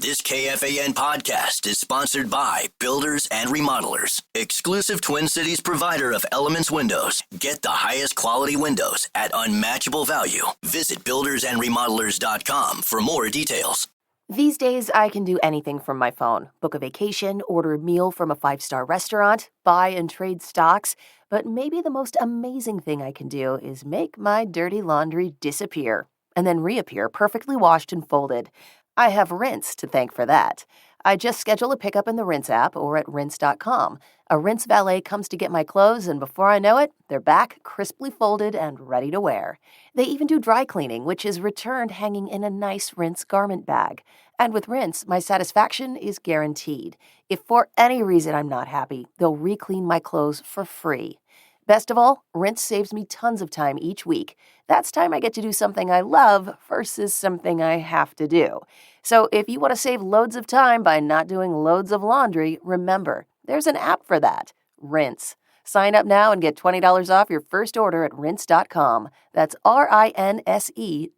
This KFAN podcast is sponsored by Builders and Remodelers, exclusive Twin Cities provider of Elements Windows. Get the highest quality windows at unmatchable value. Visit buildersandremodelers.com for more details. These days, I can do anything from my phone. Book a vacation, order a meal from a 5-star restaurant, buy and trade stocks. But maybe the most amazing thing I can do is make my dirty laundry disappear and then reappear perfectly washed and folded. I have Rinse to thank for that. I just schedule a pickup in the Rinse app or at rinse.com. A Rinse valet comes to get my clothes, and before I know it, they're back, crisply folded and ready to wear. They even do dry cleaning, which is returned hanging in a nice Rinse garment bag. And with Rinse, my satisfaction is guaranteed. If for any reason I'm not happy, they'll re-clean my clothes for free. Best of all, Rinse saves me tons of time each week. That's time I get to do something I love versus something I have to do. So if you want to save loads of time by not doing loads of laundry, remember, there's an app for that, Rinse. Sign up now and get $20 off your first order at rinse.com. That's RINSE.com.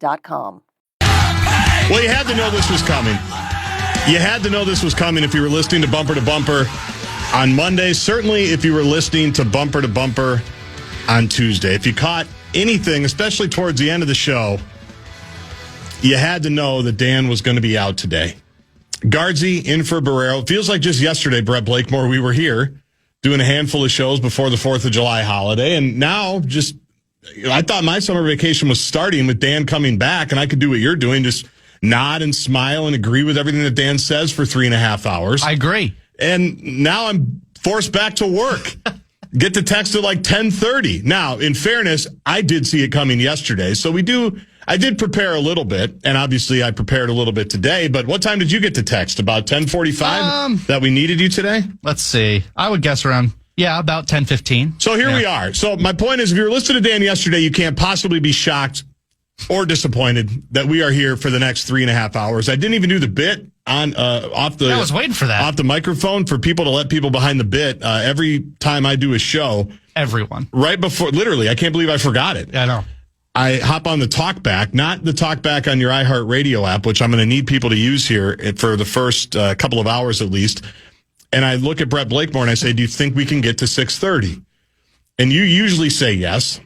Well, you had to know this was coming. You had to know this was coming if you were listening to Bumper on Monday. Certainly if you were listening to Bumper on Tuesday. If you caught anything, especially towards the end of the show, you had to know that Dan was going to be out today. Gaardsy in for Barreiro. Feels like just yesterday, Brett Blakemore, we were here doing a handful of shows before the 4th of July holiday. And now I thought my summer vacation was starting with Dan coming back, and I could do what you're doing, just nod and smile and agree with everything that Dan says for 3.5 hours. I agree. And now I'm forced back to work. Get the text at like 10:30. Now, in fairness, I did see it coming yesterday. So I did prepare a little bit, and obviously I prepared a little bit today. But what time did you get the text? About 10:45 that we needed you today? Let's see. I would guess around, about 10:15. So here we are. So my point is, if you were listening to Dan yesterday, you can't possibly be shocked or disappointed that we are here for the next 3.5 hours. I didn't even do the bit off the. I was waiting for that. Off the microphone for people to let people behind the bit. Every time I do a show, everyone right before, literally, I can't believe I forgot it. Yeah, I know. I hop on the talkback, not the talkback on your iHeartRadio app, which I'm going to need people to use here for the first couple of hours at least. And I look at Brett Blakemore and I say, "Do you think we can get to 6:30?" And you usually say yes.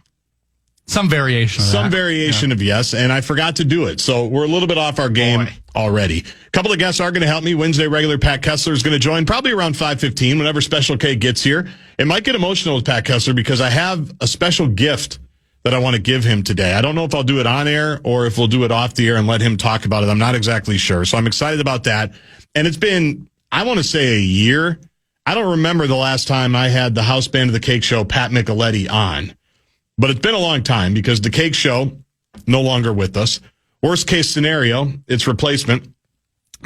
Some variation of that. Some variation of yes, and I forgot to do it. So we're a little bit off our game already. A couple of guests are going to help me. Wednesday regular Pat Kessler is going to join probably around 5:15 whenever Special K gets here. It might get emotional with Pat Kessler because I have a special gift that I want to give him today. I don't know if I'll do it on air or if we'll do it off the air and let him talk about it. I'm not exactly sure. So I'm excited about that. And it's been, I want to say, a year. I don't remember the last time I had the house band of the Cake Show, Pat Micheletti, on. But it's been a long time because the Cake Show, no longer with us. Worst case scenario, its replacement,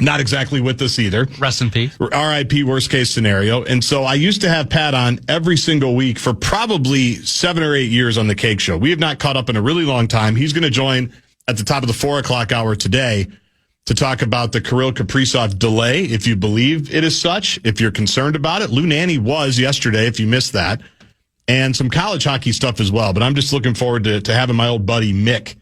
not exactly with us either. Rest in peace. RIP, worst case scenario. And so I used to have Pat on every single week for probably 7 or 8 years on the Cake Show. We have not caught up in a really long time. He's going to join at the top of the 4 o'clock hour today to talk about the Kirill Kaprizov delay, if you believe it is such, if you're concerned about it. Lou Nanny was yesterday, if you missed that. And some college hockey stuff as well. But I'm just looking forward to having my old buddy Mick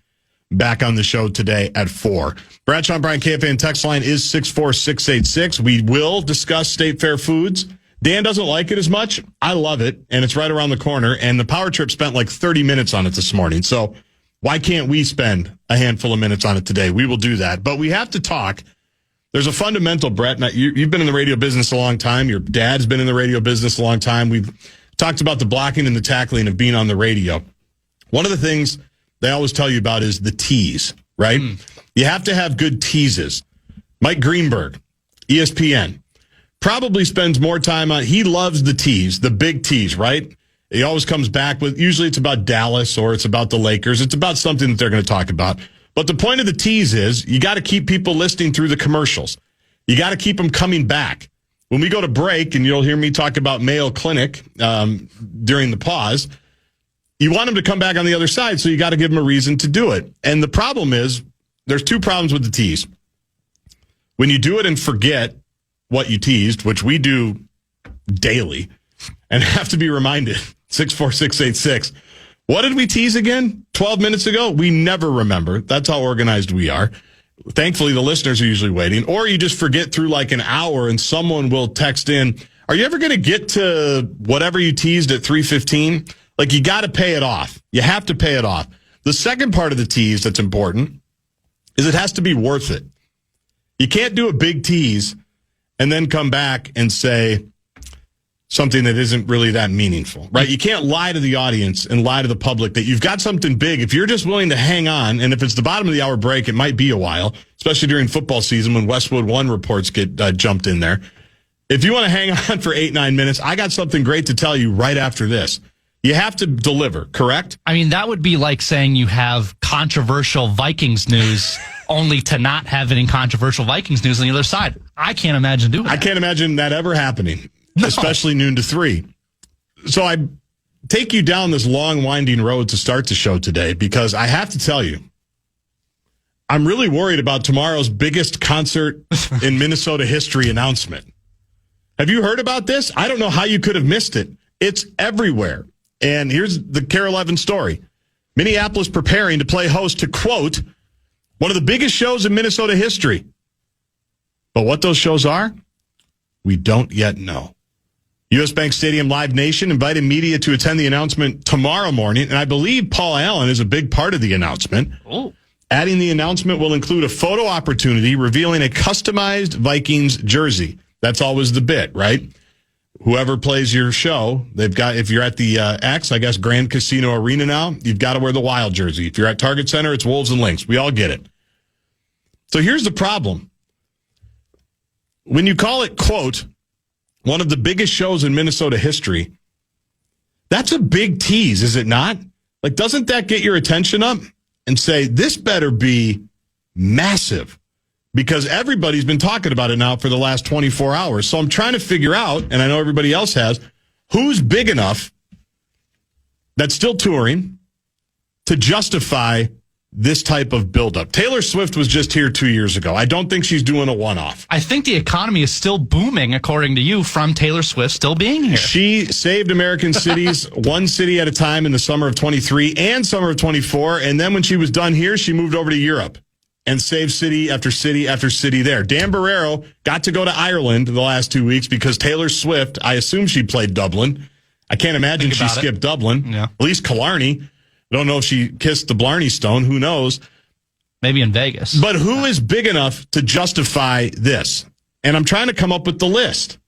back on the show today at 4. Bradshaw and Brian KFAN text line is 64686. We will discuss State Fair Foods. Dan doesn't like it as much. I love it, and it's right around the corner. And the Power Trip spent like 30 minutes on it this morning. So why can't we spend a handful of minutes on it today? We will do that. But we have to talk. There's a fundamental, Brett. Now, you've been in the radio business a long time. Your dad's been in the radio business a long time. We've talked about the blocking and the tackling of being on the radio. One of the things they always tell you about is the tease, right? You have to have good teases. Mike Greenberg, ESPN, probably spends more time on, he loves the tease, the big tease, right? He always comes back with, usually it's about Dallas or it's about the Lakers. It's about something that they're going to talk about. But the point of the tease is you got to keep people listening through the commercials. You got to keep them coming back. When we go to break, and you'll hear me talk about Mayo Clinic during the pause, you want them to come back on the other side, so you got to give them a reason to do it. And the problem is, there's 2 problems with the tease. When you do it and forget what you teased, which we do daily, and have to be reminded, 64686, what did we tease again 12 minutes ago? We never remember. That's how organized we are. Thankfully, the listeners are usually waiting. Or you just forget through like an hour and someone will text in, are you ever going to get to whatever you teased at 3:15? Like, you got to pay it off. You have to pay it off. The second part of the tease that's important is it has to be worth it. You can't do a big tease and then come back and say something that isn't really that meaningful, right? You can't lie to the audience and lie to the public that you've got something big. If you're just willing to hang on, and if it's the bottom of the hour break, it might be a while, especially during football season when Westwood One reports get jumped in there. If you want to hang on for 8-9 minutes, I got something great to tell you right after this. You have to deliver, correct? I mean, that would be like saying you have controversial Vikings news only to not have any controversial Vikings news on the other side. I can't imagine doing that. I can't imagine that ever happening, especially noon to 3. So I take you down this long, winding road to start the show today because I have to tell you, I'm really worried about tomorrow's biggest concert in Minnesota history announcement. Have you heard about this? I don't know how you could have missed it. It's everywhere. And here's the Carol Evans story. Minneapolis preparing to play host to, quote, one of the biggest shows in Minnesota history. But what those shows are, we don't yet know. U.S. Bank Stadium Live Nation invited media to attend the announcement tomorrow morning, and I believe Paul Allen is a big part of the announcement. Oh. Adding the announcement will include a photo opportunity revealing a customized Vikings jersey. That's always the bit, right? Whoever plays your show, they've got, if you're at the X, I guess Grand Casino Arena now, you've got to wear the Wild jersey. If you're at Target Center, it's Wolves and Lynx. We all get it. So here's the problem. When you call it, quote, one of the biggest shows in Minnesota history, that's a big tease, is it not? Like, doesn't that get your attention up and say, this better be massive? Because everybody's been talking about it now for the last 24 hours. So I'm trying to figure out, and I know everybody else has, who's big enough that's still touring to justify this type of buildup. Taylor Swift was just here 2 years ago. I don't think she's doing a one-off. I think the economy is still booming, according to you, from Taylor Swift still being here. She saved American cities one city at a time in the summer of 23 and summer of 24. And then when she was done here, she moved over to Europe and saved city after city after city there. Dan Barreiro got to go to Ireland the last 2 weeks because Taylor Swift, I assume she played Dublin. I can't imagine she skipped Dublin. Yeah. At least Killarney. I don't know if she kissed the Blarney Stone. Who knows? Maybe in Vegas. But who is big enough to justify this? And I'm trying to come up with the list.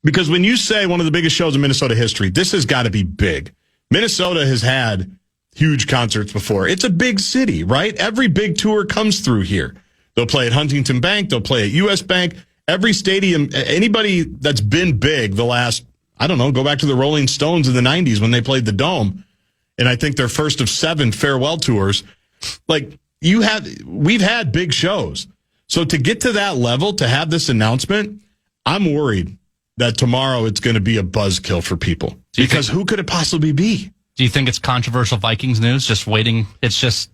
Because when you say one of the biggest shows in Minnesota history, this has got to be big. Minnesota has had huge concerts before. It's a big city, right? Every big tour comes through here. They'll play at Huntington Bank. They'll play at U.S. Bank. Every stadium, anybody that's been big the last, I don't know, go back to the Rolling Stones in the 90s when they played the Dome. And I think their first of 7 farewell tours. Like, we've had big shows. So to get to that level, to have this announcement, I'm worried that tomorrow it's going to be a buzzkill for people. Because who could it possibly be? Do you think it's controversial Vikings news? Just waiting. It's just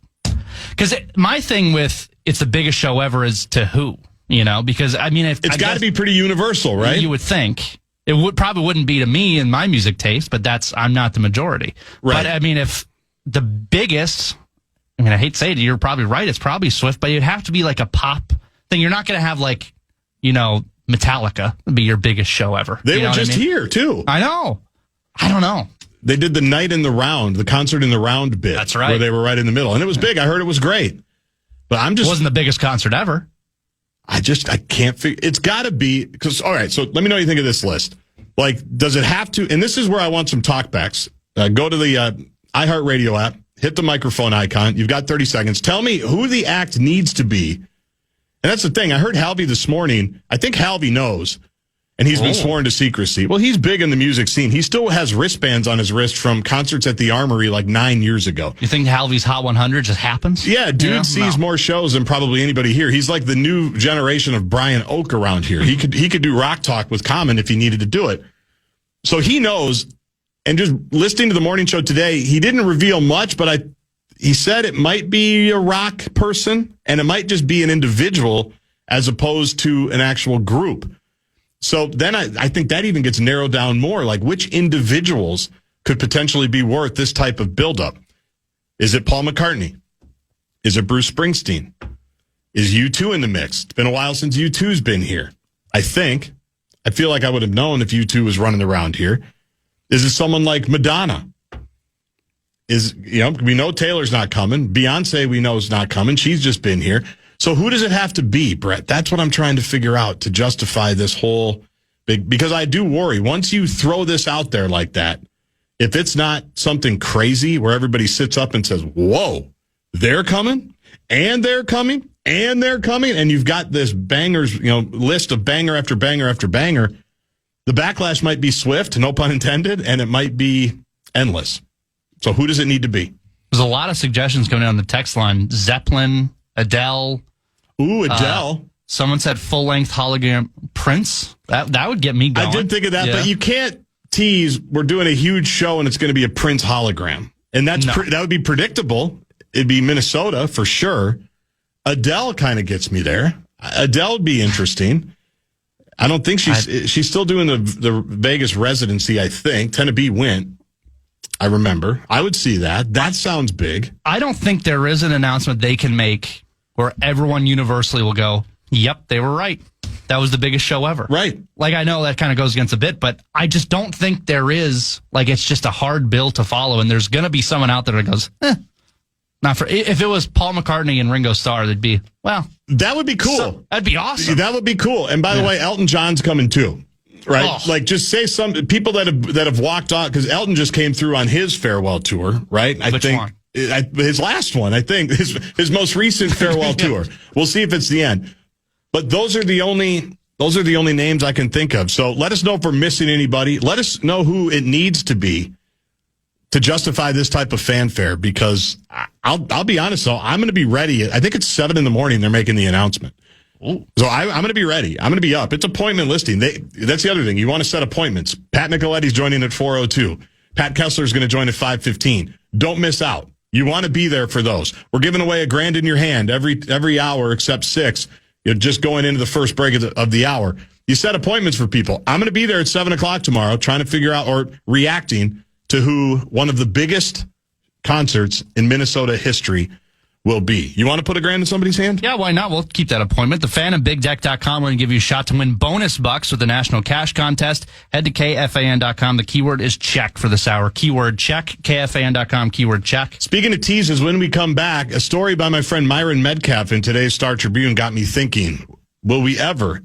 because my thing with it's the biggest show ever is to who, you know, because I mean, if it's got to be pretty universal, right? You would think it probably wouldn't be to me and my music taste, but I'm not the majority. Right. But I mean, if the biggest, I mean, I hate to say it, you're probably right. It's probably Swift, but it'd have to be like a pop thing. You're not going to have like, you know, Metallica be your biggest show ever. They were just here too. I know. I don't know. They did the night in the round, the concert in the round bit. That's right. Where they were right in the middle. And it was big. I heard it was great. But it wasn't the biggest concert ever. I can't figure. It's got to be, because, all right, so let me know what you think of this list. Like, does it have to, and this is where I want some talkbacks. Go to the iHeartRadio app, hit the microphone icon. You've got 30 seconds. Tell me who the act needs to be. And that's the thing. I heard Halvey this morning. I think Halvey knows. And he's been sworn to secrecy. Well, he's big in the music scene. He still has wristbands on his wrist from concerts at the Armory like 9 years ago. You think Halvey's Hot 100 just happens? Yeah, dude sees more shows than probably anybody here. He's like the new generation of Brian Oak around here. He could do Rock Talk with Common if he needed to do it. So he knows. And just listening to the morning show today, he didn't reveal much, but he said it might be a rock person and it might just be an individual as opposed to an actual group. So then I think that even gets narrowed down more, like which individuals could potentially be worth this type of buildup. Is it Paul McCartney? Is it Bruce Springsteen? Is U2 in the mix? It's been a while since U2's been here. I think. I feel like I would have known if U2 was running around here. Is it someone like Madonna? We know Taylor's not coming. Beyonce, we know, is not coming. She's just been here. So who does it have to be, Brett? That's what I'm trying to figure out to justify this whole big, because I do worry. Once you throw this out there like that, if it's not something crazy where everybody sits up and says, whoa, they're coming, and they're coming, and they're coming, and you've got this bangers, list of banger after banger after banger, the backlash might be swift, no pun intended, and it might be endless. So who does it need to be? There's a lot of suggestions coming down the text line. Zeppelin, Adele. Ooh, Adele. Someone said full-length hologram Prince. That would get me going. I did think of that, but you can't tease, we're doing a huge show and it's going to be a Prince hologram. And that would be predictable. It'd be Minnesota for sure. Adele kind of gets me there. Adele would be interesting. I don't think she's still doing the Vegas residency, I think. Tennessee went. I remember. I would see that. That sounds big. I don't think there is an announcement they can make where everyone universally will go, yep, they were right. That was the biggest show ever. Right. Like, I know that kind of goes against a bit, but I just don't think there is, it's just a hard bill to follow, and there's going to be someone out there that goes, not for, if it was Paul McCartney and Ringo Starr, they'd be, well. That would be cool. That'd be awesome. That would be cool. And by the way, Elton John's coming too. Right? Oh. Just say some people that have walked off, because Elton just came through on his farewell tour, right? Which one? His last one, I think, his most recent farewell tour. We'll see if it's the end. But those are the only names I can think of. So let us know if we're missing anybody. Let us know who it needs to be to justify this type of fanfare, because I'll be honest, though, I'm going to be ready. I think it's 7 a.m. they're making the announcement. Ooh. So I'm going to be ready. I'm going to be up. It's appointment listing. That's the other thing. You want to set appointments. Pat Nicoletti's joining at 4:02. Pat Kessler's going to join at 5:15. Don't miss out. You want to be there for those. We're giving away $1,000 in your hand every hour except 6. You're just going into the first break of the hour. You set appointments for people. I'm going to be there at 7 o'clock tomorrow trying to figure out or reacting to who one of the biggest concerts in Minnesota history will be. You want to put $1,000 in somebody's hand? Yeah, why not? We'll keep that appointment. The Fan and BigDeck.com will give you a shot to win bonus bucks with the National Cash Contest. Head to KFAN.com. The keyword is check for this hour. Keyword check. KFAN.com. Keyword check. Speaking of teases, when we come back, a story by my friend Myron Metcalf in today's Star Tribune got me thinking, will we ever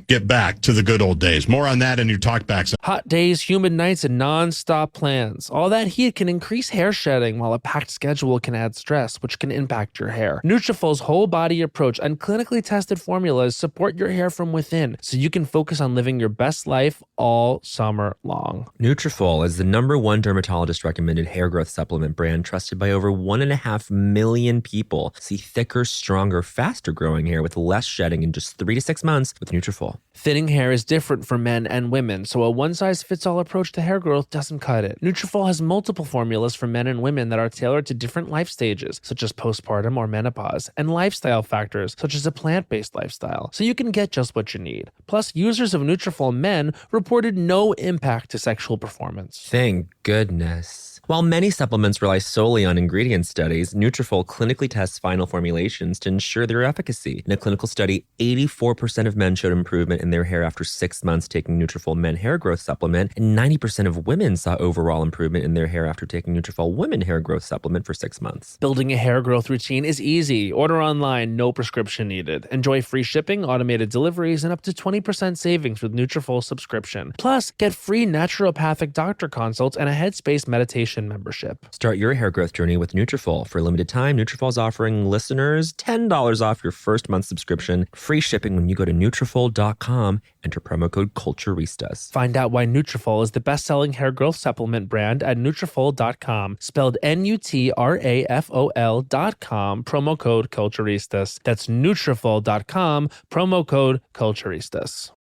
get back to the good old days? More on that in your talkbacks. Hot days, humid nights, and non-stop plans. All that heat can increase hair shedding, while a packed schedule can add stress, which can impact your hair. Nutrafol's whole-body approach and clinically tested formulas support your hair from within, so you can focus on living your best life all summer long. Nutrafol is the #1 dermatologist-recommended hair growth supplement brand trusted by over 1.5 million people. See thicker, stronger, faster-growing hair with less shedding in just 3 to 6 months with Nutrafol. Thinning hair is different for men and women, so a one-size-fits-all approach to hair growth doesn't cut it. Nutrafol has multiple formulas for men and women that are tailored to different life stages, such as postpartum or menopause, and lifestyle factors, such as a plant-based lifestyle, so you can get just what you need. Plus, users of Nutrafol men reported no impact to sexual performance. Thank goodness. While many supplements rely solely on ingredient studies, Nutrafol clinically tests final formulations to ensure their efficacy. In a clinical study, 84% of men showed improvement in their hair after 6 months taking Nutrafol Men Hair Growth Supplement, and 90% of women saw overall improvement in their hair after taking Nutrafol Women Hair Growth Supplement for 6 months. Building a hair growth routine is easy. Order online, no prescription needed. Enjoy free shipping, automated deliveries, and up to 20% savings with Nutrafol subscription. Plus, get free naturopathic doctor consults and a Headspace meditation membership. Start your hair growth journey with Nutrafol. For a limited time, Nutrafol is offering listeners $10 off your first month subscription. Free shipping when you go to Nutrafol.com. Enter promo code CULTURISTAS. Find out why Nutrafol is the best-selling hair growth supplement brand at Nutrafol.com. Spelled Nutrafol.com. Promo code CULTURISTAS. That's Nutrafol.com. Promo code CULTURISTAS.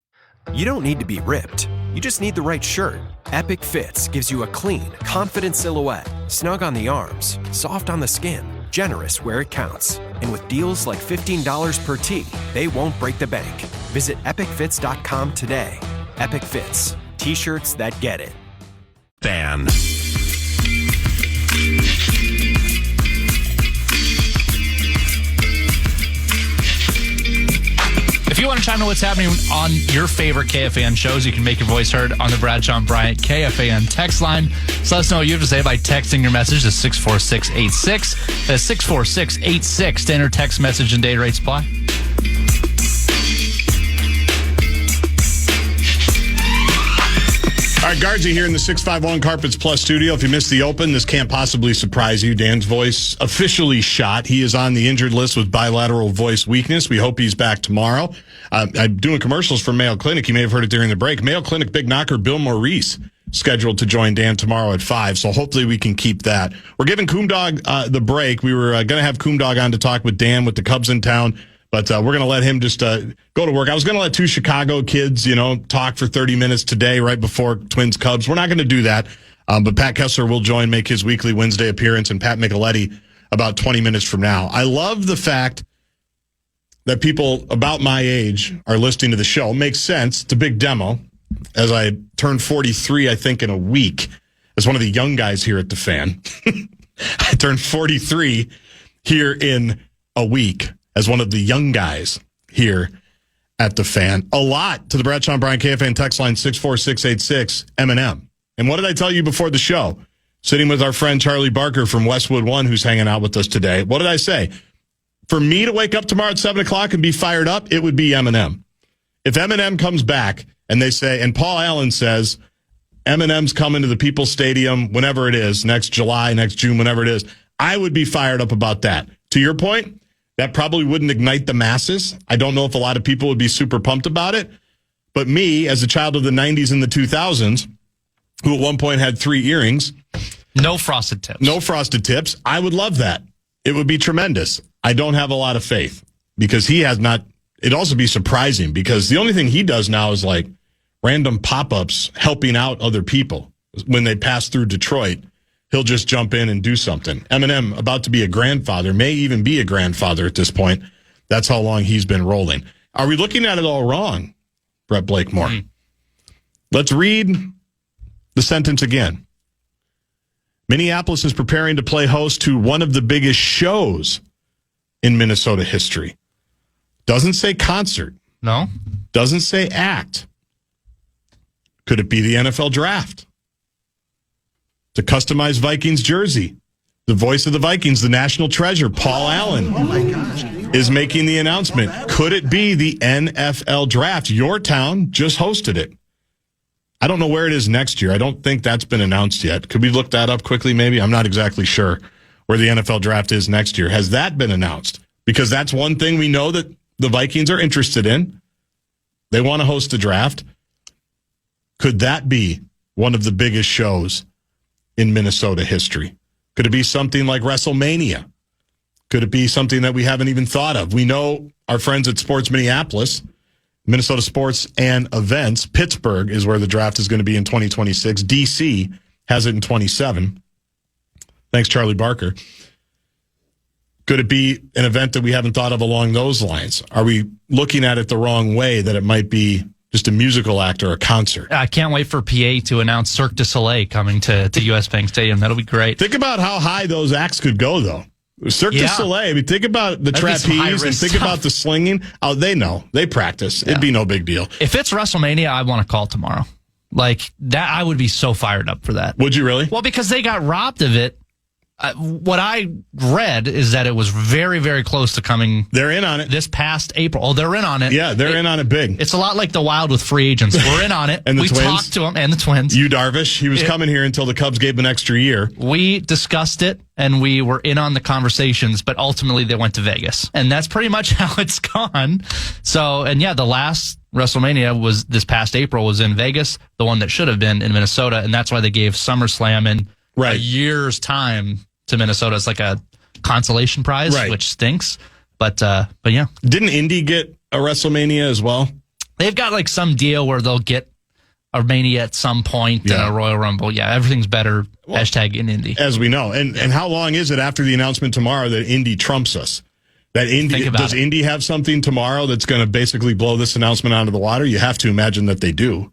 You don't need to be ripped. You just need the right shirt. Epic Fits gives you a clean, confident silhouette, snug on the arms, soft on the skin, generous where it counts. And with deals like $15 per tee, they won't break the bank. Visit epicfits.com today. Epic Fits. T-shirts that get it. FAN. you want to chime in what's happening on your favorite KFAN shows, you can make your voice heard on the Bradshaw and Bryant KFAN text line. So let us know what you have to say by texting your message to 64686. That's 64686. Standard text message and data rates apply. All right, Gaardsy here in the 651 Carpets Plus studio. If you missed the open, this can't possibly surprise you. Dan's voice officially shot. He is on the injured list with bilateral voice weakness. We hope he's back tomorrow. I'm doing commercials for Mayo Clinic. You may have heard it during the break. Mayo Clinic big knocker Bill Maurice scheduled to join Dan tomorrow at 5, so hopefully we can keep that. We're giving Coomdog the break. We were going to have Coomdog on to talk with Dan with the Cubs in town. But we're going to let him just go to work. I was going to let two Chicago kids, talk for 30 minutes today right before Twins Cubs. We're not going to do that. But Pat Kessler will join, make his weekly Wednesday appearance, and Pat Micheletti about 20 minutes from now. I love the fact that people about my age are listening to the show. Makes sense. It's a big demo. As I turn 43, I think, in a week, as one of the young guys here at the Fan. I turned 43 here in a week. As one of the young guys here at the Fan. A lot to the Bradshaw and Bryant KFAN text line 64686 M&M. And what did I tell you before the show? Sitting with our friend Charlie Barker from Westwood One, who's hanging out with us today. What did I say? For me to wake up tomorrow at 7 o'clock and be fired up, it would be M&M. If M&M comes back and they say, and Paul Allen says, M&M's coming to the People's Stadium whenever it is, next July, next June, whenever it is, I would be fired up about that. To your point, that probably wouldn't ignite the masses. I don't know if a lot of people would be super pumped about it. But me, as a child of the 90s and the 2000s, who at one point had 3 earrings. No frosted tips. I would love that. It would be tremendous. I don't have a lot of faith because he has not. It'd also be surprising because the only thing he does now is like random pop-ups helping out other people. When they pass through Detroit, he'll just jump in and do something. Eminem, about to be a grandfather, may even be a grandfather at this point. That's how long he's been rolling. Are we looking at it all wrong, Brett Blakemore? Mm-hmm. Let's read the sentence again. Minneapolis is preparing to play host to one of the biggest shows in Minnesota history. Doesn't say concert. No. Doesn't say act. Could it be the NFL draft? To customize Vikings jersey. The voice of the Vikings, the national treasure, Paul Allen, is making the announcement. Could it be the NFL draft? Your town just hosted it. I don't know where it is next year. I don't think that's been announced yet. Could we look that up quickly maybe? I'm not exactly sure where the NFL draft is next year. Has that been announced? Because that's one thing we know that the Vikings are interested in. They want to host a draft. Could that be one of the biggest shows in Minnesota history? Could it be something like WrestleMania? Could it be something that we haven't even thought of? We know our friends at Sports Minneapolis, Minnesota Sports and Events. Pittsburgh is where the draft is going to be in 2026. D.C. has it in 27. Thanks, Charlie Barker. Could it be an event that we haven't thought of along those lines? Are we looking at it the wrong way, that it might be just a musical act or a concert? I can't wait for PA to announce Cirque du Soleil coming to U.S. Bank Stadium. That'll be great. Think about how high those acts could go, though. Cirque du Soleil. I mean, think about the trapeze and think about the slinging. Oh, they know. They practice. Yeah. It'd be no big deal. If it's WrestleMania, I want to call tomorrow. Like, that, I would be so fired up for that. Would you really? Well, because they got robbed of it. What I read is that it was very, very close to coming. They're in on it. This past April. Oh, they're in on it. Yeah, they're in on it big. It's a lot like the Wild with free agents. We're in on it. And the Twins. We talked to them, and the Twins. Yu Darvish, he was coming here until the Cubs gave him an extra year. We discussed it, and we were in on the conversations, but ultimately they went to Vegas. And that's pretty much how it's gone. So, and yeah, the last WrestleMania was this past April was in Vegas, the one that should have been in Minnesota, and that's why they gave SummerSlam in a year's time to Minnesota. It's like a consolation prize, which stinks. But yeah. Didn't Indy get a WrestleMania as well? They've got like some deal where they'll get a Mania at some point and a Royal Rumble. Yeah, everything's better. Hashtag in Indy. As we know. And how long is it after the announcement tomorrow that Indy trumps us? That Indy, does Indy have something tomorrow that's going to basically blow this announcement out of the water? You have to imagine that they do.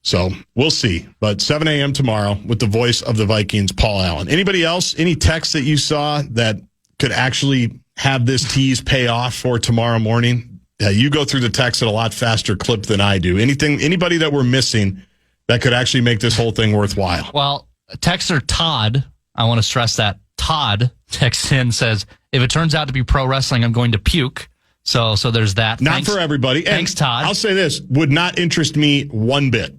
So we'll see. But 7 a.m. tomorrow with the voice of the Vikings, Paul Allen. Anybody else? Any text that you saw that could actually have this tease pay off for tomorrow morning? You go through the text at a lot faster clip than I do. Anybody that we're missing that could actually make this whole thing worthwhile? Well, texter Todd, I want to stress that. Todd texts in, says, if it turns out to be pro wrestling, I'm going to puke. So there's that. Not for everybody. Thanks, Todd. I'll say this, would not interest me one bit.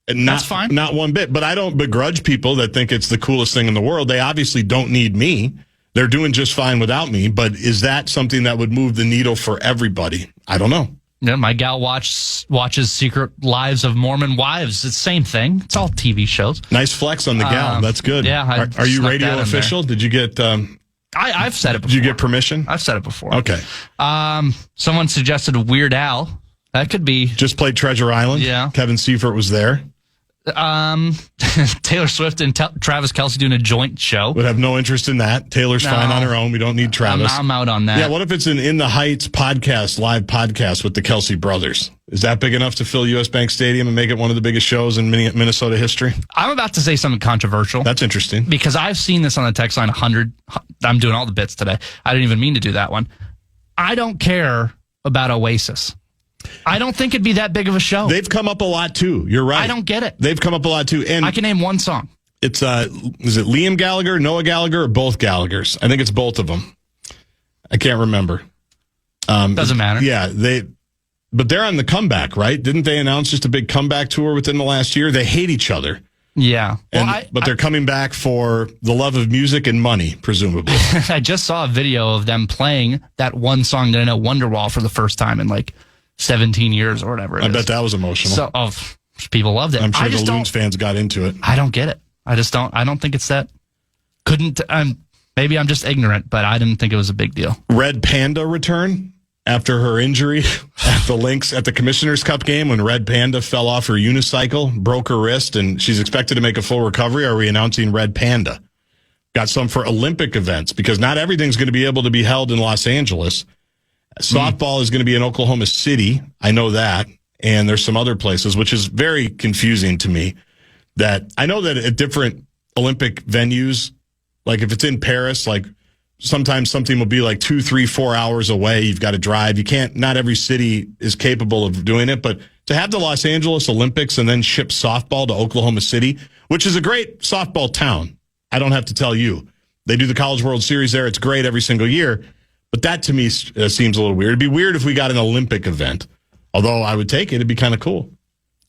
That's fine. Not one bit. But I don't begrudge people that think it's the coolest thing in the world. They obviously don't need me. They're doing just fine without me. But is that something that would move the needle for everybody? I don't know. Yeah, my gal watches Secret Lives of Mormon Wives. It's the same thing. It's all TV shows. Nice flex on the gal. That's good. Yeah. Are you radio official? Did you get... I've said it before. Did you get permission? I've said it before. Okay. Someone suggested Weird Al. That could be... Just played Treasure Island. Yeah. Kevin Seifert was there. Taylor Swift and Travis Kelce doing a joint show. Would have no interest in that. Taylor's fine on her own. We don't need Travis. I'm out on that. Yeah, what if it's an In the Heights podcast, live podcast with the Kelce brothers? Is that big enough to fill U.S. Bank Stadium and make it one of the biggest shows in Minnesota history? I'm about to say something controversial. That's interesting. Because I've seen this on the text line 100. I'm doing all the bits today. I didn't even mean to do that one. I don't care about Oasis. I don't think it'd be that big of a show. They've come up a lot, too. You're right. I don't get it. They've come up a lot, too. And I can name one song. It's, is it Liam Gallagher, Noah Gallagher, or both Gallaghers? I think it's both of them. I can't remember. Doesn't matter. Yeah, but they're on the comeback, right? Didn't they announce just a big comeback tour within the last year? They hate each other. Yeah. But they're coming back for the love of music and money, presumably. I just saw a video of them playing that one song that I know, Wonderwall, for the first time in like 17 years or whatever it is. I bet that was emotional. So, people loved it. I'm sure the Loons fans got into it. I don't get it. I don't think it's that. Maybe I'm just ignorant, but I didn't think it was a big deal. Red Panda return after her injury at the Lynx at the Commissioner's Cup game when Red Panda fell off her unicycle, broke her wrist, and she's expected to make a full recovery. Are we announcing Red Panda? Got some for Olympic events because not everything's going to be able to be held in Los Angeles. Softball is going to be in Oklahoma City. I know that. And there's some other places, which is very confusing to me. That I know that at different Olympic venues, like if it's in Paris, like sometimes something will be like 2, 3, 4 hours away. You've got to drive. Not every city is capable of doing it. But to have the Los Angeles Olympics and then ship softball to Oklahoma City, which is a great softball town, I don't have to tell you. They do the College World Series there. It's great every single year. But that to me seems a little weird. It'd be weird if we got an Olympic event. Although I would take it. It'd be kind of cool.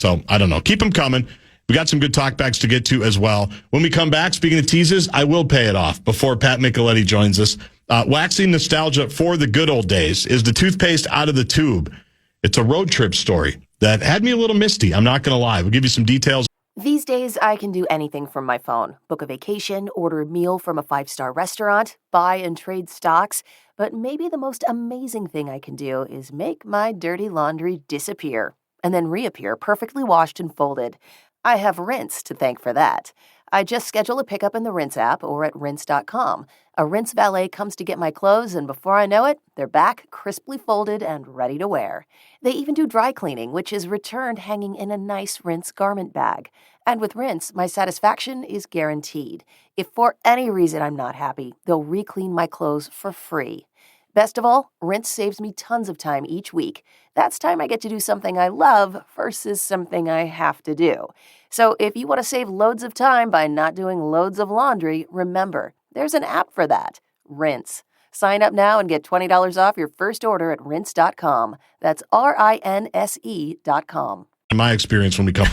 So I don't know. Keep them coming. We got some good talkbacks to get to as well. When we come back, speaking of teases, I will pay it off before Pat Micheletti joins us. Waxing nostalgia for the good old days. Is the toothpaste out of the tube? It's a road trip story that had me a little misty. I'm not going to lie. We'll give you some details. These days, I can do anything from my phone. Book a vacation, order a meal from a 5-star restaurant, buy and trade stocks. But maybe the most amazing thing I can do is make my dirty laundry disappear and then reappear perfectly washed and folded. I have Rinse to thank for that. I just schedule a pickup in the Rinse app or at rinse.com. A Rinse valet comes to get my clothes, and before I know it, they're back, crisply folded and ready to wear. They even do dry cleaning, which is returned hanging in a nice Rinse garment bag. And with Rinse, my satisfaction is guaranteed. If for any reason I'm not happy, they'll re-clean my clothes for free. Best of all, Rinse saves me tons of time each week. That's time I get to do something I love versus something I have to do. So if you want to save loads of time by not doing loads of laundry, remember, there's an app for that, Rinse. Sign up now and get $20 off your first order at rinse.com. That's RINSE.com. In my experience when we come...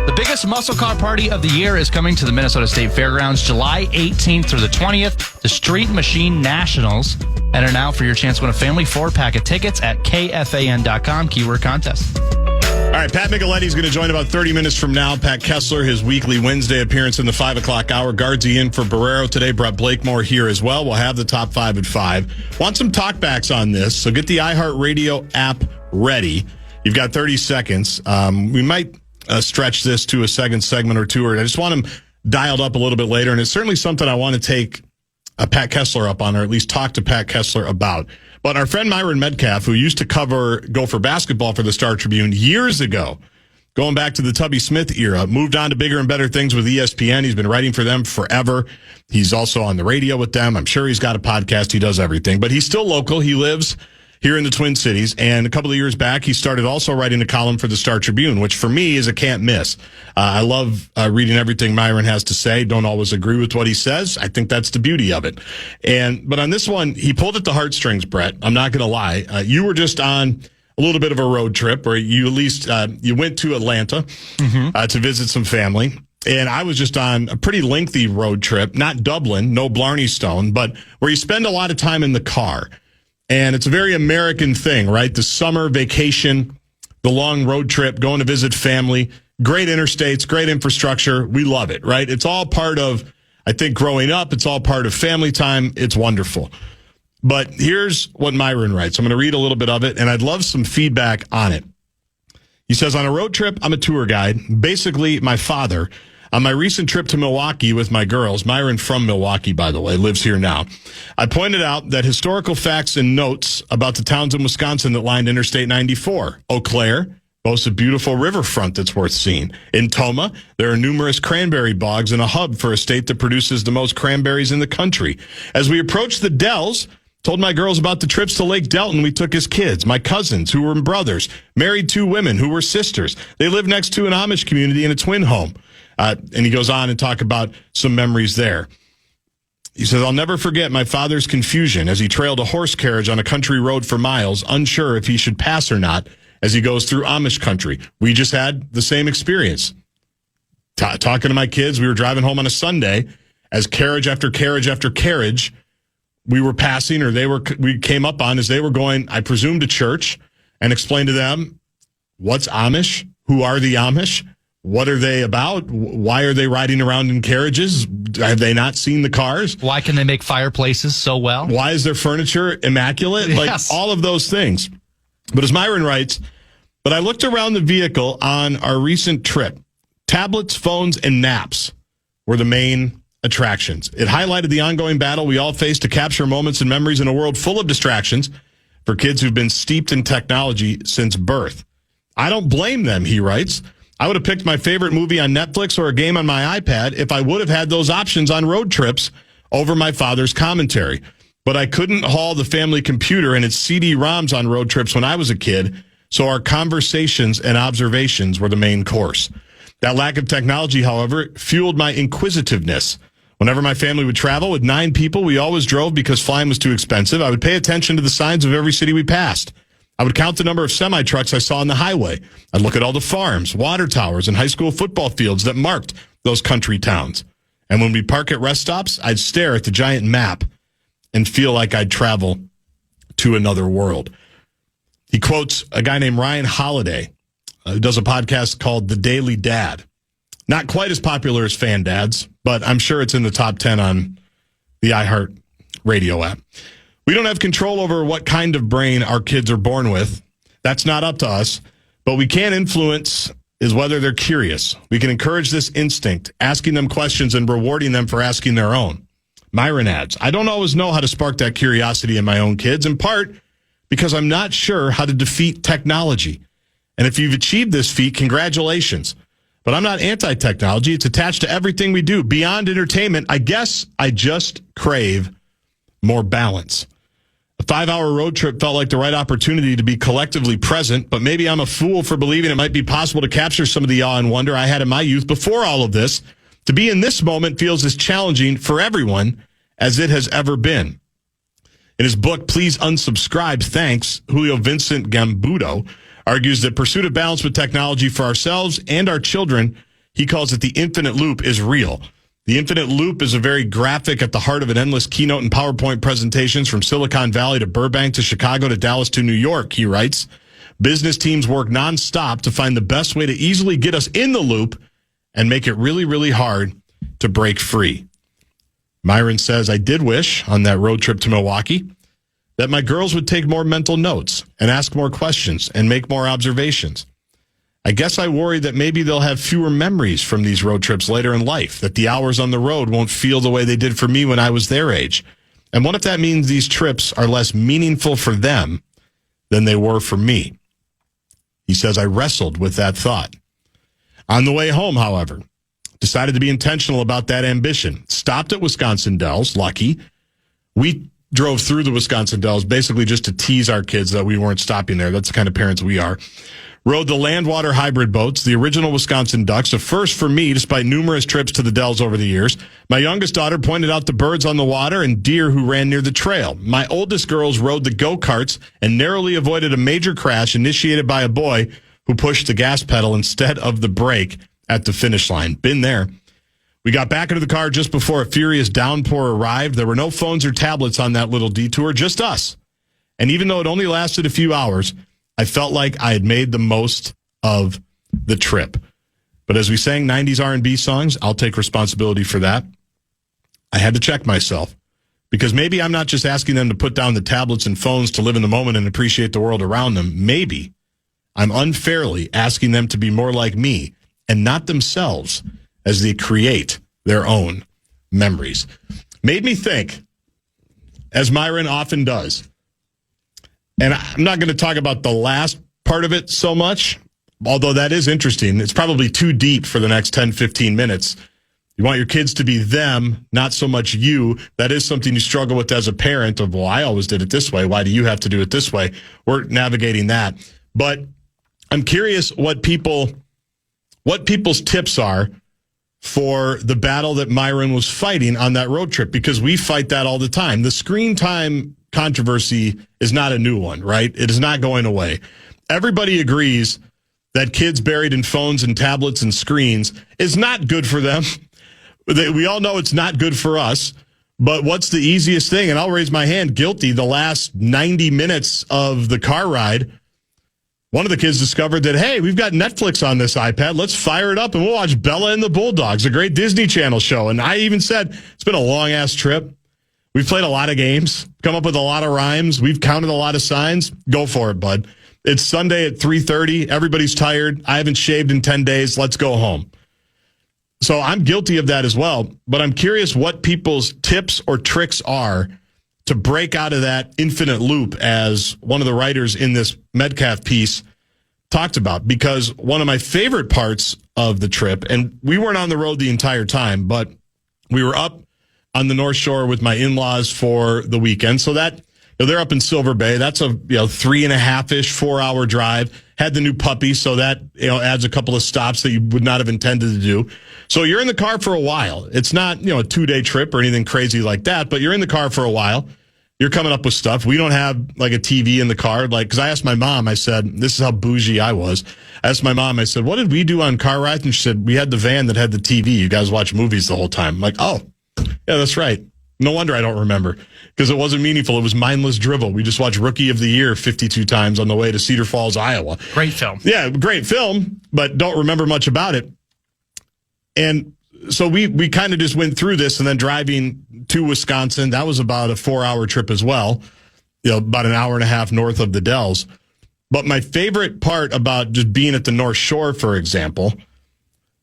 The biggest muscle car party of the year is coming to the Minnesota State Fairgrounds July 18th through the 20th, the Street Machine Nationals. Enter now for your chance to win a family 4-pack of tickets at KFAN.com, keyword contest. All right, Pat Micheletti is going to join about 30 minutes from now. Pat Kessler, his weekly Wednesday appearance in the 5 o'clock hour. Gaardsy in for Barreiro today. Brett Blakemore here as well. We'll have the top 5 at 5. Want some talkbacks on this, so get the iHeartRadio app ready. You've got 30 seconds. We might stretch this to a second segment or two, or I just want them dialed up a little bit later, and it's certainly something I want to take Pat Kessler up on, or at least talk to Pat Kessler about. But our friend Myron Metcalf, who used to cover Gopher basketball for the Star Tribune years ago, going back to the Tubby Smith era, moved on to bigger and better things with ESPN. He's been writing for them forever. He's also on the radio with them. I'm sure he's got a podcast. He does everything, but he's still local. He lives here in the Twin Cities. And a couple of years back, he started also writing a column for the Star Tribune, which for me is a can't miss. I love reading everything Myron has to say. Don't always agree with what he says. I think that's the beauty of it. But on this one, he pulled at the heartstrings, Brett. I'm not going to lie. You were just on a little bit of a road trip, or you at least you went to Atlanta to visit some family. And I was just on a pretty lengthy road trip, not Dublin, no Blarney Stone, but where you spend a lot of time in the car. And it's a very American thing, right? The summer vacation, the long road trip, going to visit family, great interstates, great infrastructure. We love it, right? It's all part of, I think, growing up. It's all part of family time. It's wonderful. But here's what Myron writes. I'm going to read a little bit of it, and I'd love some feedback on it. He says, on a road trip, I'm a tour guide, basically my father. On my recent trip to Milwaukee with my girls, Myron from Milwaukee, by the way, lives here now, I pointed out that historical facts and notes about the towns in Wisconsin that lined Interstate 94. Eau Claire boasts a beautiful riverfront that's worth seeing. In Toma, there are numerous cranberry bogs and a hub for a state that produces the most cranberries in the country. As we approached the Dells, told my girls about the trips to Lake Delton we took as kids. My cousins, who were brothers, married two women who were sisters. They live next to an Amish community in a twin home. And he goes on and talk about some memories there. He says, I'll never forget my father's confusion as he trailed a horse carriage on a country road for miles, unsure if he should pass or not as he goes through Amish country. We just had the same experience. Talking to my kids, we were driving home on a Sunday as carriage after carriage after carriage we were passing, or we came up on as they were going, I presume, to church, and explained to them, what's Amish? Who are the Amish? What are they about? Why are they riding around in carriages? Have they not seen the cars? Why can they make fireplaces so well? Why is their furniture immaculate? Yes. Like all of those things. But as Myron writes, but I looked around the vehicle on our recent trip. Tablets, phones, and naps were the main attractions. It highlighted the ongoing battle we all face to capture moments and memories in a world full of distractions for kids who've been steeped in technology since birth. I don't blame them, he writes. I would have picked my favorite movie on Netflix or a game on my iPad if I would have had those options on road trips over my father's commentary. But I couldn't haul the family computer and its CD-ROMs on road trips when I was a kid, so our conversations and observations were the main course. That lack of technology, however, fueled my inquisitiveness. Whenever my family would travel with 9 people, we always drove because flying was too expensive. I would pay attention to the signs of every city we passed. I would count the number of semi-trucks I saw on the highway. I'd look at all the farms, water towers, and high school football fields that marked those country towns. And when we'd park at rest stops, I'd stare at the giant map and feel like I'd travel to another world. He quotes a guy named Ryan Holiday, who does a podcast called The Daily Dad. Not quite as popular as Fan Dads, but I'm sure it's in the top 10 on the iHeart Radio app. We don't have control over what kind of brain our kids are born with. That's not up to us. But we can influence is whether they're curious. We can encourage this instinct, asking them questions and rewarding them for asking their own. Myron adds, I don't always know how to spark that curiosity in my own kids, in part because I'm not sure how to defeat technology. And if you've achieved this feat, congratulations. But I'm not anti-technology. It's attached to everything we do. Beyond entertainment, I guess I just crave more balance. A 5-hour road trip felt like the right opportunity to be collectively present, but maybe I'm a fool for believing it might be possible to capture some of the awe and wonder I had in my youth before all of this. To be in this moment feels as challenging for everyone as it has ever been. In his book, Please Unsubscribe, Thanks, Julio Vincent Gambudo argues that pursuit of balance with technology for ourselves and our children, he calls it the infinite loop, is real. The infinite loop is a very graphic at the heart of an endless keynote and PowerPoint presentations from Silicon Valley to Burbank to Chicago to Dallas to New York, he writes. Business teams work nonstop to find the best way to easily get us in the loop and make it really, really hard to break free. Myron says, I did wish on that road trip to Milwaukee that my girls would take more mental notes and ask more questions and make more observations. I guess I worry that maybe they'll have fewer memories from these road trips later in life, that the hours on the road won't feel the way they did for me when I was their age. And what if that means these trips are less meaningful for them than they were for me? He says, I wrestled with that thought. On the way home, however, decided to be intentional about that ambition. Stopped at Wisconsin Dells, lucky. We drove through the Wisconsin Dells basically just to tease our kids that we weren't stopping there. That's the kind of parents we are. Rode the land-water hybrid boats, the original Wisconsin ducks, a first for me despite numerous trips to the Dells over the years. My youngest daughter pointed out the birds on the water and deer who ran near the trail. My oldest girls rode the go-karts and narrowly avoided a major crash initiated by a boy who pushed the gas pedal instead of the brake at the finish line. Been there. We got back into the car just before a furious downpour arrived. There were no phones or tablets on that little detour, just us. And even though it only lasted a few hours, I felt like I had made the most of the trip. But as we sang 90s R&B songs, I'll take responsibility for that. I had to check myself because maybe I'm not just asking them to put down the tablets and phones to live in the moment and appreciate the world around them. Maybe I'm unfairly asking them to be more like me and not themselves as they create their own memories. Made me think, as Myron often does. And I'm not going to talk about the last part of it so much, although that is interesting. It's probably too deep for the next 10, 15 minutes. You want your kids to be them, not so much you. That is something you struggle with as a parent of, well, I always did it this way. Why do you have to do it this way? We're navigating that. But I'm curious what people's tips are for the battle that Myron was fighting on that road trip, because we fight that all the time. The screen time controversy is not a new one, right? It is not going away. Everybody agrees that kids buried in phones and tablets and screens is not good for them. We all know it's not good for us. But what's the easiest thing? And I'll raise my hand, guilty. The last 90 minutes of the car ride, one of the kids discovered that, hey, we've got Netflix on this iPad. Let's fire it up and we'll watch Bella and the Bulldogs, a great Disney Channel show. And I even said, it's been a long-ass trip. We've played a lot of games, come up with a lot of rhymes. We've counted a lot of signs. Go for it, bud. It's Sunday at 3:30. Everybody's tired. I haven't shaved in 10 days. Let's go home. So I'm guilty of that as well. But I'm curious what people's tips or tricks are to break out of that infinite loop, as one of the writers in this Metcalf piece talked about. Because one of my favorite parts of the trip, and we weren't on the road the entire time, but we were up on the North Shore with my in-laws for the weekend. So that, they're up in Silver Bay. That's a 3.5-ish, 4-hour drive. Had the new puppy, so that adds a couple of stops that you would not have intended to do. So you're in the car for a while. It's not a 2-day trip or anything crazy like that, but you're in the car for a while. You're coming up with stuff. We don't have like a TV in the car, because I asked my mom. I said, this is how bougie I was. I asked my mom. I said, what did we do on car rides? And she said, we had the van that had the TV. You guys watch movies the whole time. I'm like, oh. Yeah, that's right. No wonder I don't remember, because it wasn't meaningful. It was mindless drivel. We just watched Rookie of the Year 52 times on the way to Cedar Falls, Iowa. Great film. Yeah, great film, but don't remember much about it. And so we kind of just went through this, and then driving to Wisconsin, that was about a 4-hour trip as well, about an hour and a half north of the Dells. But my favorite part about just being at the North Shore, for example,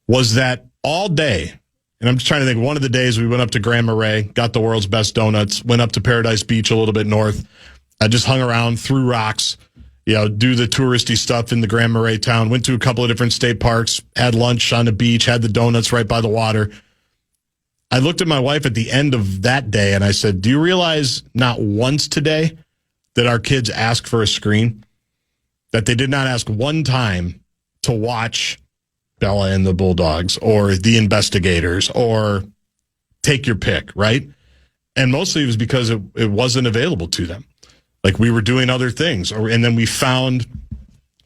was that all day, and I'm just trying to think, one of the days we went up to Grand Marais, got the world's best donuts, went up to Paradise Beach a little bit north. I just hung around, threw rocks, do the touristy stuff in the Grand Marais town, went to a couple of different state parks, had lunch on the beach, had the donuts right by the water. I looked at my wife at the end of that day and I said, do you realize not once today that our kids asked for a screen? That they did not ask one time to watch Bella and the Bulldogs or The Investigators or take your pick, right? And mostly it was because it wasn't available to them. Like we were doing other things, and then we found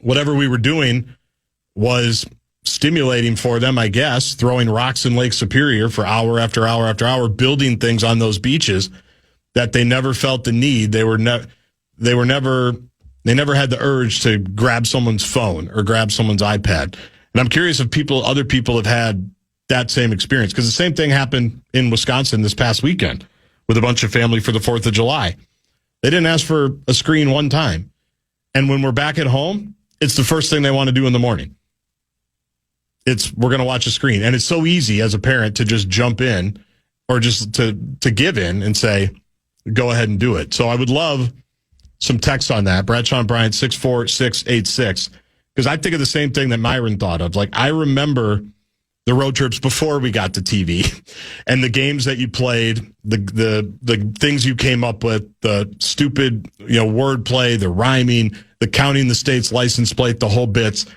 whatever we were doing was stimulating for them, I guess, throwing rocks in Lake Superior for hour after hour after hour, building things on those beaches that they never felt the need. They never had the urge to grab someone's phone or grab someone's iPad. And I'm curious if other people have had that same experience, because the same thing happened in Wisconsin this past weekend with a bunch of family for the 4th of July. They didn't ask for a screen one time. And when we're back at home, it's the first thing they want to do in the morning. We're going to watch a screen. And it's so easy as a parent to just jump in or just to give in and say, go ahead and do it. So I would love some text on that. Bradshaw and Bryant, 64686. because I think of the same thing that Myron thought of. Like, I remember the road trips before we got to TV and the games that you played, the things you came up with, the stupid, wordplay, the rhyming, the counting the state's license plate, the whole bits.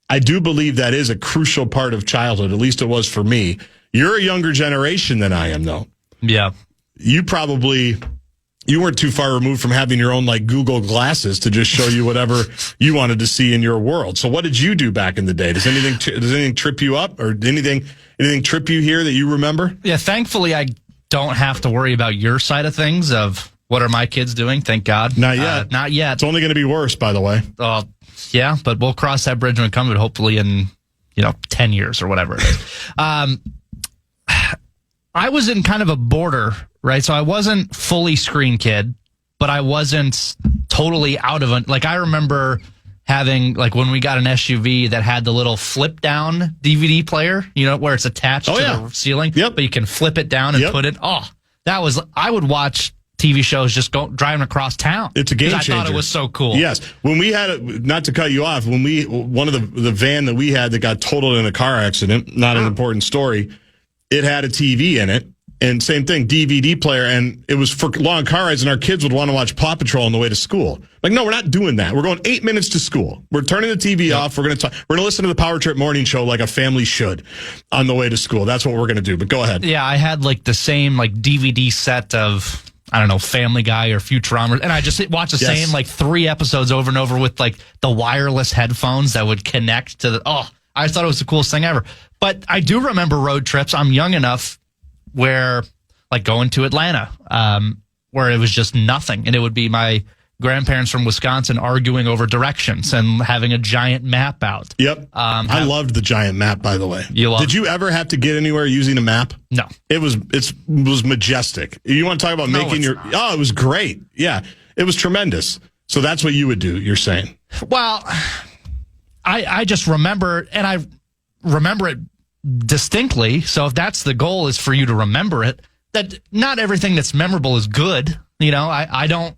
I do believe that is a crucial part of childhood. At least it was for me. You're a younger generation than I am, though. Yeah. You weren't too far removed from having your own like Google glasses to just show you whatever you wanted to see in your world. So what did you do back in the day? Does anything trip you up, or anything trip you here that you remember? Yeah, thankfully I don't have to worry about your side of things of what are my kids doing. Thank God. Not yet. Not yet. It's only going to be worse, by the way. Yeah, but we'll cross that bridge when it comes, hopefully in 10 years or whatever it is. I was in kind of a border, right? So I wasn't fully screen kid, but I wasn't totally out of it. Like, I remember having, like, when we got an SUV that had the little flip down DVD player, where it's attached to the ceiling. Yep. But you can flip it down and put it. I would watch TV shows just driving across town. It's a game changer. I thought it was so cool. Yes. When we had not to cut you off, one of the van that we had that got totaled in a car accident, not an important story, it had a TV in it, and same thing, DVD player, and it was for long car rides, and our kids would want to watch Paw Patrol on the way to school. Like, no, we're not doing that. We're going 8 minutes to school. We're turning the TV off. We're going to listen to the Power Trip morning show like a family should on the way to school. That's what we're going to do. But go ahead. Yeah, I had like the same like DVD set of, I don't know, Family Guy or Futurama, and I just watched the same like 3 episodes over and over with like the wireless headphones that would connect to I just thought it was the coolest thing ever. But I do remember road trips. I'm young enough where, like, going to Atlanta, where it was just nothing. And it would be my grandparents from Wisconsin arguing over directions and having a giant map out. Yep. I loved the giant map, by the way. Did you ever have to get anywhere using a map? No. It was majestic. You want to talk about making it was great. Yeah. It was tremendous. So that's what you would do, you're saying. Well, I just remember, and I remember it distinctly. So if that's the goal, is for you to remember it, that not everything that's memorable is good. I don't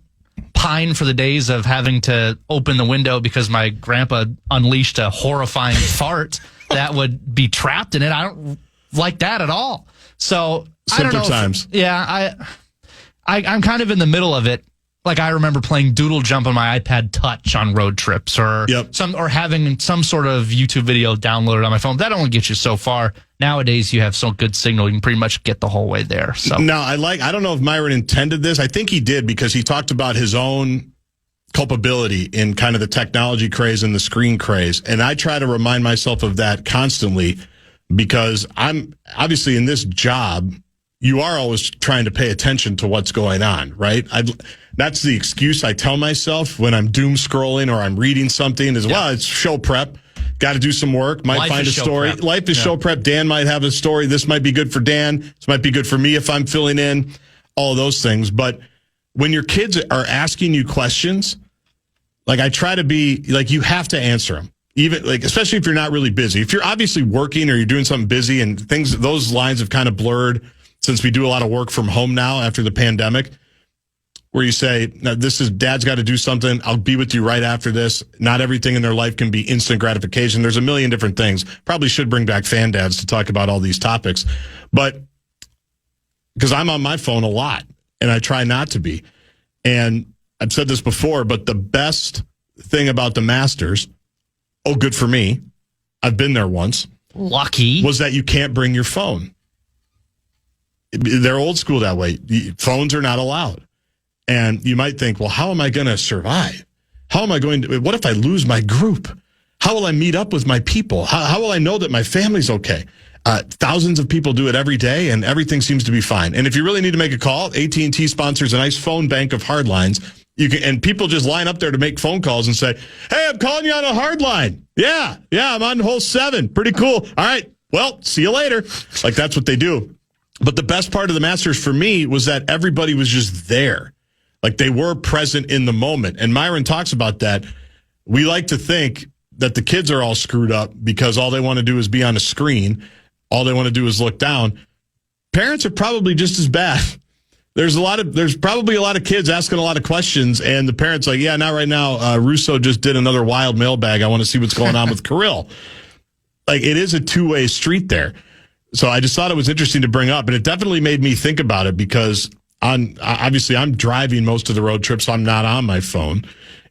pine for the days of having to open the window because my grandpa unleashed a horrifying fart that would be trapped in it. I don't like that at all. So I don't know. Times. I'm kind of in the middle of it. Like, I remember playing Doodle Jump on my iPad Touch on road trips, or having some sort of YouTube video downloaded on my phone. That only gets you so far. Nowadays, you have so good signal, you can pretty much get the whole way there. So now, I don't know if Myron intended this. I think he did, because he talked about his own culpability in kind of the technology craze and the screen craze. And I try to remind myself of that constantly, because I'm obviously in this job, you are always trying to pay attention to what's going on, right? That's the excuse I tell myself when I'm doom scrolling or I'm reading something is, well, it's show prep. Got to do some work. Might find a story. Life is show prep. Dan might have a story. This might be good for Dan. This might be good for me if I'm filling in, all of those things. But when your kids are asking you questions, like, I try to be like, you have to answer them. Even like, especially if you're not really busy. If you're obviously working or you're doing something busy and things, those lines have kind of blurred since we do a lot of work from home now after the pandemic, where you say, no, Dad's got to do something. I'll be with you right after this. Not everything in their life can be instant gratification. There's a million different things. Probably should bring back fan dads to talk about all these topics. But because I'm on my phone a lot and I try not to be. And I've said this before, but the best thing about the Masters, good for me, I've been there once. Lucky. Was that you can't bring your phone. They're old school that way. Phones are not allowed. And you might think, well, how am I going to survive? How am I going to, what if I lose my group? How will I meet up with my people? How will I know that my family's okay? Thousands of people do it every day, and everything seems to be fine. And if you really need to make a call, AT&T sponsors a nice phone bank of hard lines. And people just line up there to make phone calls and say, hey, I'm calling you on a hard line. Yeah, I'm on hole 7. Pretty cool. All right, well, see you later. Like, that's what they do. But the best part of the Masters for me was that everybody was just there. Like, they were present in the moment. And Myron talks about that. We like to think that the kids are all screwed up because all they want to do is be on a screen. All they want to do is look down. Parents are probably just as bad. there's probably a lot of kids asking a lot of questions, and the parents like, yeah, not right now. Russo just did another wild mailbag. I want to see what's going on with Kirill. Like, it is a two-way street there. So I just thought it was interesting to bring up, and it definitely made me think about it because obviously I'm driving most of the road trips, so I'm not on my phone.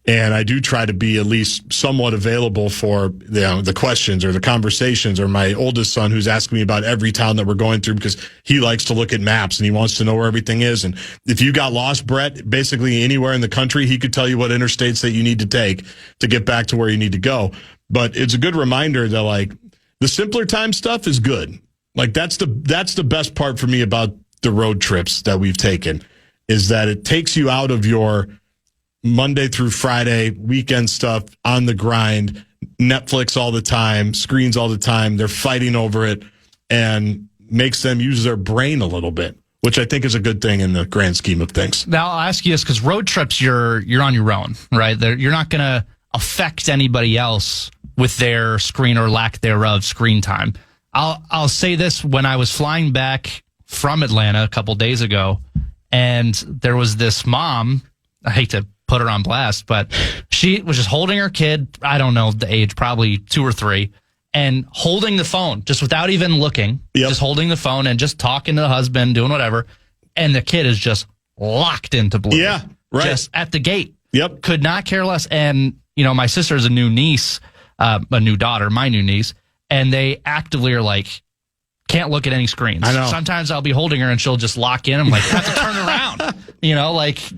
And I do try to be at least somewhat available for the questions or the conversations, or my oldest son who's asking me about every town that we're going through because he likes to look at maps and he wants to know where everything is. And if you got lost, Brett, basically anywhere in the country, he could tell you what interstates that you need to take to get back to where you need to go. But it's a good reminder that, like, the simpler time stuff is good. Like, that's the best part for me about the road trips that we've taken, is that it takes you out of your Monday through Friday weekend stuff on the grind, Netflix all the time, screens all the time. They're fighting over it, and makes them use their brain a little bit, which I think is a good thing in the grand scheme of things. Now I'll ask you this, because road trips, you're on your own, right? You're not going to affect anybody else with their screen or lack thereof screen time. I'll say this: when I was flying back from Atlanta a couple days ago, and there was this mom, I hate to put her on blast, but she was just holding her kid, I don't know the age, probably 2 or 3, and holding the phone just without even looking, just holding the phone and just talking to the husband, doing whatever. And the kid is just locked into Blue. Yeah, right. Just at the gate. Yep. Could not care less. And, my sister has a new niece, a new daughter, my new niece, and they actively are like, can't look at any screens. I know. Sometimes I'll be holding her and she'll just lock in. I'm like, I have to turn around,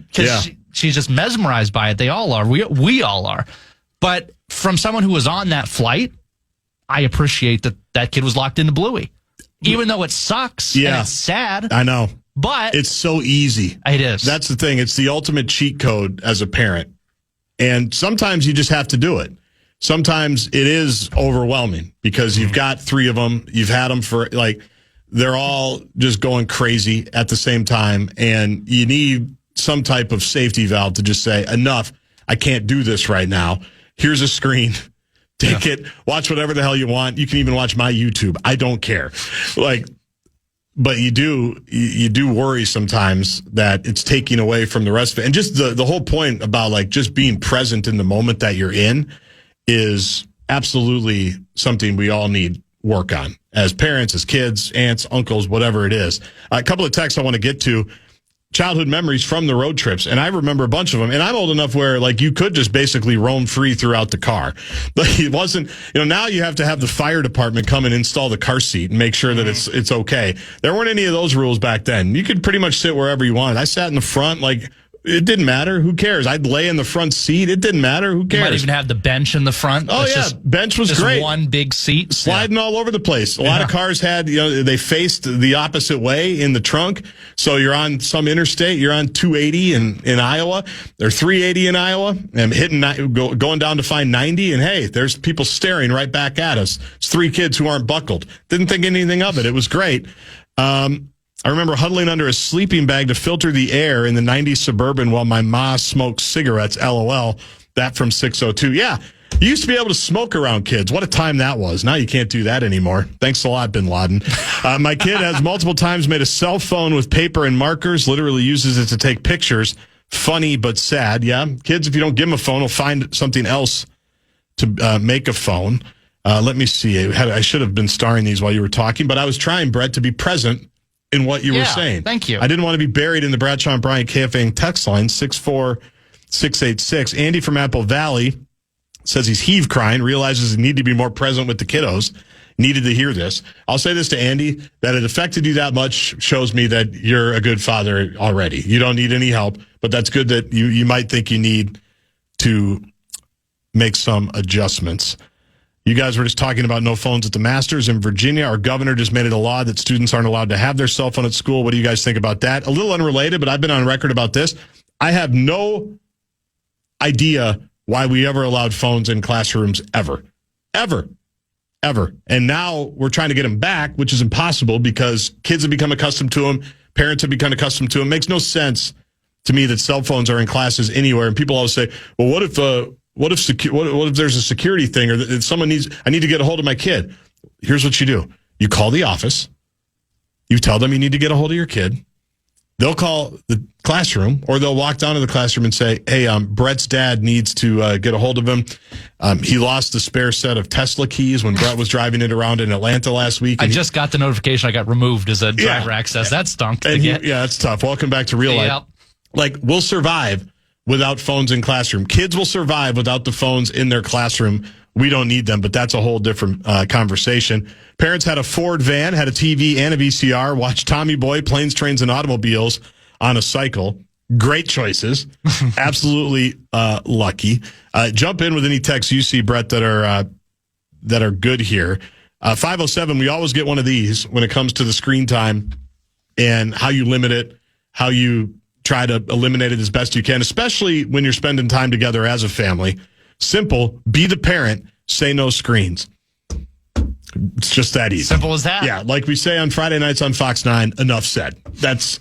because she's just mesmerized by it. They all are. We all are. But from someone who was on that flight, I appreciate that kid was locked into Bluey. Even though it sucks and it's sad. I know. But it's so easy. It is. That's the thing. It's the ultimate cheat code as a parent. And sometimes you just have to do it. Sometimes it is overwhelming because you've got 3 of them. You've had them for, they're all just going crazy at the same time. And you need some type of safety valve to just say, enough, I can't do this right now. Here's a screen. Take it. Watch whatever the hell you want. You can even watch my YouTube. I don't care. But you do worry sometimes that it's taking away from the rest of it. And just the whole point about just being present in the moment that you're in is absolutely something we all need work on as parents, as kids, aunts, uncles, whatever it is. A couple of texts I want to get to. Childhood memories from the road trips. And I remember a bunch of them. And I'm old enough where you could just basically roam free throughout the car. But it wasn't, now you have to have the fire department come and install the car seat and make sure that it's okay. There weren't any of those rules back then. You could pretty much sit wherever you wanted. I sat in the front, it didn't matter. Who cares? I'd lay in the front seat. It didn't matter. Who cares? You might even have the bench in the front. Oh, yeah. Bench was just great. One big seat. Sliding all over the place. A lot of cars had, they faced the opposite way in the trunk. So you're on some interstate. You're on 280 in Iowa. Or 380 in Iowa. And going down to find 90. And, hey, there's people staring right back at us. It's 3 kids who aren't buckled. Didn't think anything of it. It was great. I remember huddling under a sleeping bag to filter the air in the 90s Suburban while my ma smoked cigarettes. LOL. That from 602. Yeah, you used to be able to smoke around kids. What a time that was. Now you can't do that anymore. Thanks a lot, Bin Laden. My kid has multiple times made a cell phone with paper and markers, literally uses it to take pictures. Funny but sad. Yeah, kids, if you don't give them a phone, will find something else to make a phone. Let me see. I should have been starring these while you were talking, but I was trying, Brett, to be present in what you were saying. Thank you. I didn't want to be buried in the Bradshaw and Bryant KFAN text line, 64686. Andy from Apple Valley says he's heave crying, realizes he need to be more present with the kiddos. Needed to hear this. I'll say this to Andy, that it affected you that much shows me that you're a good father already. You don't need any help, but that's good that you might think you need to make some adjustments. You guys were just talking about no phones at the Masters in Virginia. Our governor just made it a law that students aren't allowed to have their cell phone at school. What do you guys think about that? A little unrelated, but I've been on record about this. I have no idea why we ever allowed phones in classrooms ever. And now we're trying to get them back, which is impossible because kids have become accustomed to them. Parents have become accustomed to them. It makes no sense to me that cell phones are in classes anywhere. And people always say, well, what if there's a security thing or if I need to get a hold of my kid? Here's what you do. You call the office. You tell them you need to get a hold of your kid. they'll call the classroom or they'll walk down to the classroom and say, hey, Brett's dad needs to get a hold of him. He lost the spare set of Tesla keys when Brett was driving it around in Atlanta last week. I just got the notification I got removed as a driver access. That stunk to get. Yeah, it's tough. Welcome back to real life. Like, we'll survive without phones in classroom. Kids will survive without the phones in their classroom. We don't need them, but that's a whole different conversation. Parents had a Ford van, had a TV and a VCR, watched Tommy Boy, Planes, Trains, and Automobiles on a cycle. Great choices. Absolutely lucky. Jump in with any texts you see, Brett, that are good here. 507, we always get one of these when it comes to the screen time and how you limit it, how you try to eliminate it as best you can, especially when you're spending time together as a family. Simple, be the parent, say no screens. It's just that easy. Simple as that. Yeah, like we say on Friday nights on Fox 9, enough said. That's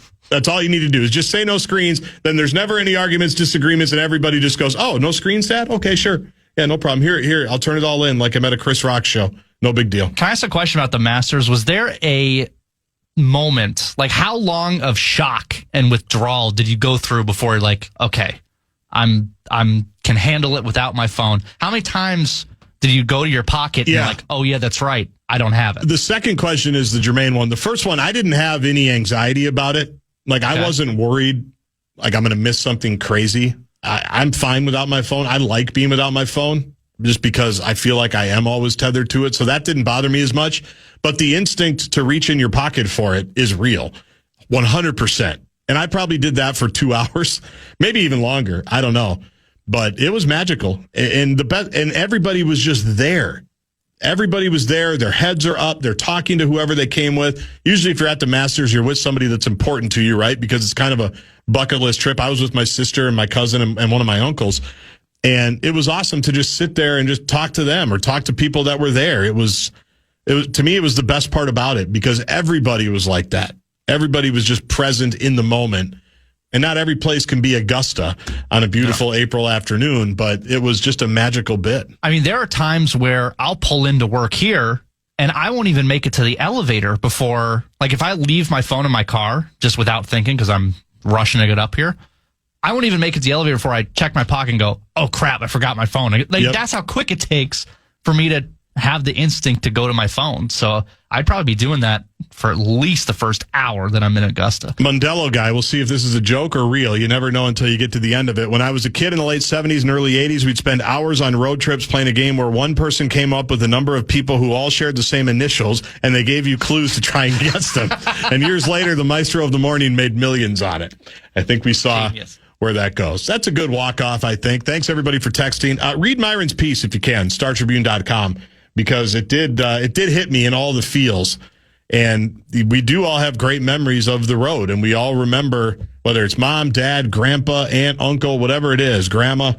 all you need to do is just say no screens. Then there's never any arguments, disagreements, and everybody just goes, oh, no screens, Dad? Okay, sure. Yeah, no problem. Here, I'll turn it all in like I'm at a Chris Rock show. No big deal. Can I ask a question about the Masters? Was there a moment, like how long of shock and withdrawal did you go through before you're like, okay, I'm can handle it without my phone? How many times did you go to your pocket and you're like, oh yeah, that's right, I don't have it? The second question is the germane one. The first one, I didn't have any anxiety about it. Like, I wasn't worried, like I'm going to miss something crazy. I'm fine without my phone. I like being without my phone just because I feel like I am always tethered to it. So that didn't bother me as much. But the instinct to reach in your pocket for it is real, 100%. And I probably did that for 2 hours, maybe even longer. I don't know. But it was magical. And everybody was just there. Everybody was there. Their heads are up. They're talking to whoever they came with. Usually if you're at the Masters, you're with somebody that's important to you, right? Because it's kind of a bucket list trip. I was with my sister and my cousin and one of my uncles. And it was awesome to just sit there and just talk to them or talk to people that were there. It was to me, it was the best part about it because everybody was like that. Everybody was just present in the moment. And not every place can be Augusta on a beautiful April afternoon, but it was just a magical bit. I mean, there are times where I'll pull into work here and I won't even make it to the elevator before, like if I leave my phone in my car just without thinking because I'm rushing to get up here, I won't even make it to the elevator before I check my pocket and go, oh crap, I forgot my phone. That's how quick it takes for me to have the instinct to go to my phone. So I'd probably be doing that for at least the first hour that I'm in Augusta. Mondello guy, we'll see if this is a joke or real. You never know until you get to the end of it. When I was a kid in the late 70s and early 80s, we'd spend hours on road trips playing a game where one person came up with a number of people who all shared the same initials, and they gave you clues to try and guess them. And years later, the Maestro of the Morning made millions on it. I think we saw where that goes. That's a good walk-off, I think. Thanks, everybody, for texting. Read Myron's piece, if you can, StarTribune.com. Because it did hit me in all the feels. And we do all have great memories of the road. And we all remember, whether it's mom, dad, grandpa, aunt, uncle, whatever it is, grandma,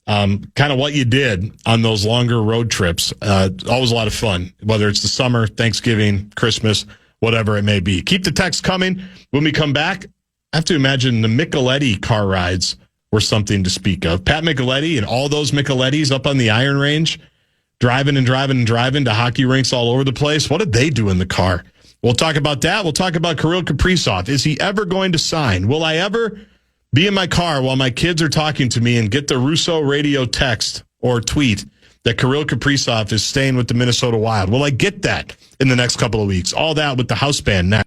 kind of what you did on those longer road trips. Always a lot of fun, whether it's the summer, Thanksgiving, Christmas, whatever it may be. Keep the text coming. When we come back, I have to imagine the Micheletti car rides were something to speak of. Pat Micheletti and all those Michelettis up on the Iron Range, driving to hockey rinks all over the place. What did they do in the car? We'll talk about that. We'll talk about Kirill Kaprizov. Is he ever going to sign? Will I ever be in my car while my kids are talking to me and get the Russo radio text or tweet that Kirill Kaprizov is staying with the Minnesota Wild? Will I get that in the next couple of weeks? All that with the house band next.